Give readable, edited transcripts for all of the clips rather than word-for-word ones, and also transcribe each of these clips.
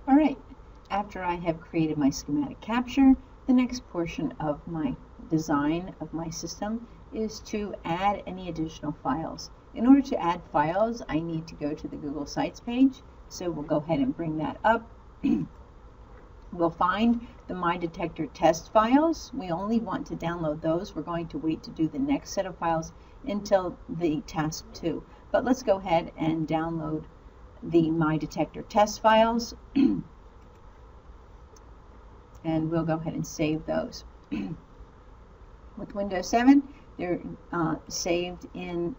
All right, after I have created my schematic capture, the next portion of my design of my system is to add any additional files. In order to add files, I need to go to the Google Sites page. So we'll go ahead and bring that up. We'll find the MyDetector test files. We only want to download those. We're going to wait to do the next set of files until the task 2. But let's go ahead and download the MyDetector test files. And we'll go ahead and save those. With Windows 7, they're saved in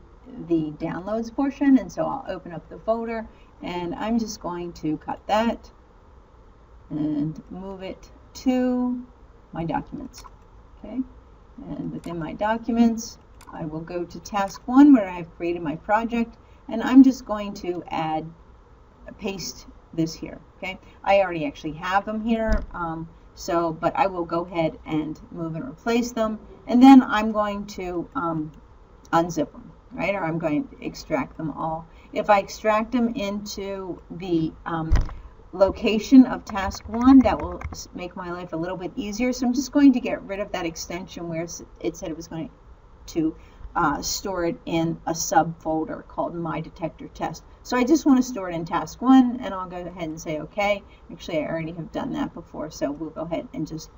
the downloads portion, and so I'll open up the folder, and I'm just going to cut that and move it to my documents. Okay, and within my documents, I will go to task 1 where I've created my project, and I'm just going to paste this here. Okay, I already actually have them here. But I will go ahead and move and replace them, and then I'm going to unzip them, right? Or I'm going to extract them all. If I extract them into the location of task 1, that will make my life a little bit easier. So I'm just going to get rid of that extension where it said it was going to store it in a subfolder called MyDetector Test. So I just want to store it in task 1, and I'll go ahead and say OK. Actually, I already have done that before, so we'll go ahead and just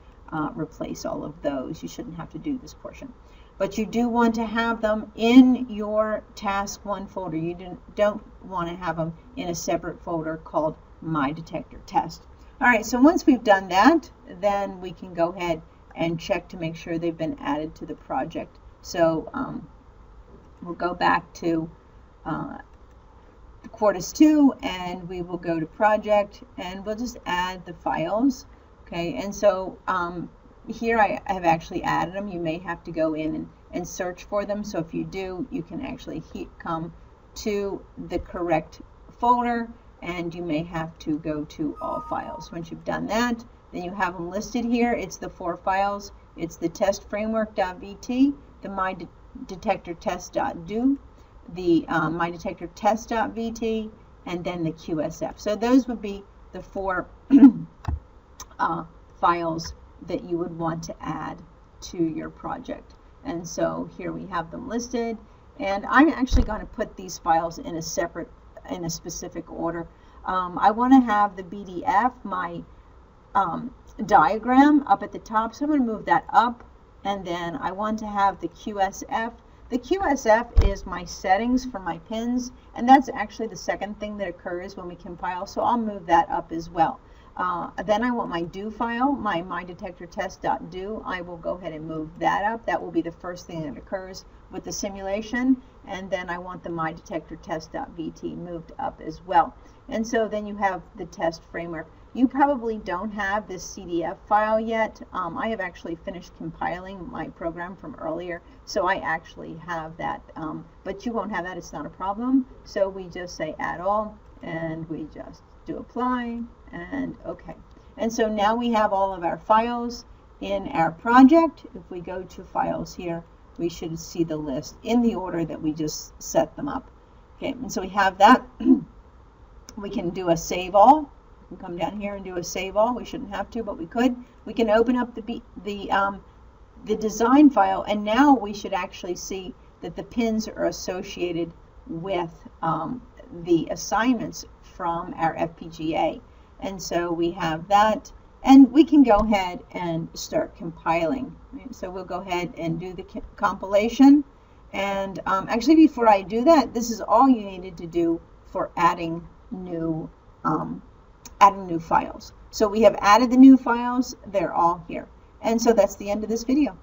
replace all of those. You shouldn't have to do this portion. But you do want to have them in your task 1 folder. You don't want to have them in a separate folder called MyDetector Test. All right, so once we've done that, then we can go ahead and check to make sure they've been added to the project. So we'll go back to Quartus 2, and we will go to project, and we'll just add the files. Okay, and so here I have actually added them. You may have to go in and search for them. So if you do, you can actually come to the correct folder, and you may have to go to all files. Once you've done that, then you have them listed here. It's the 4 files. It's the testframework.vt, the MyDetectorTest.do, the MyDetectorTest.vt, and then the QSF. So those would be the 4 files that you would want to add to your project. And so here we have them listed, and I'm actually going to put these files in a specific order. I want to have the BDF, my diagram, up at the top, so I'm going to move that up, and then I want to have the QSF. The QSF is my settings for my pins, and that's actually the second thing that occurs when we compile, so I'll move that up as well. Then I want my do file, my MyDetectorTest.do. I will go ahead and move that up. That will be the first thing that occurs with the simulation. And then I want the MyDetectorTest.vt moved up as well. And so then you have the test framework. You probably don't have this CDF file yet. I have actually finished compiling my program from earlier, so I actually have that. But you won't have that. It's not a problem. So we just say add all, and we just do apply, and OK. And so now we have all of our files in our project. If we go to files here, we should see the list in the order that we just set them up. Okay, and so we have that. We can do a save all. We can come down here and do a save all. We shouldn't have to, but we could. We can open up the design file, and now we should actually see that the pins are associated with the assignments from our FPGA. And so we have that, and we can go ahead and start compiling. Right? So we'll go ahead and do the compilation. And actually, before I do that, this is all you needed to do for adding new files. So we have added the new files. They're all here. And so that's the end of this video.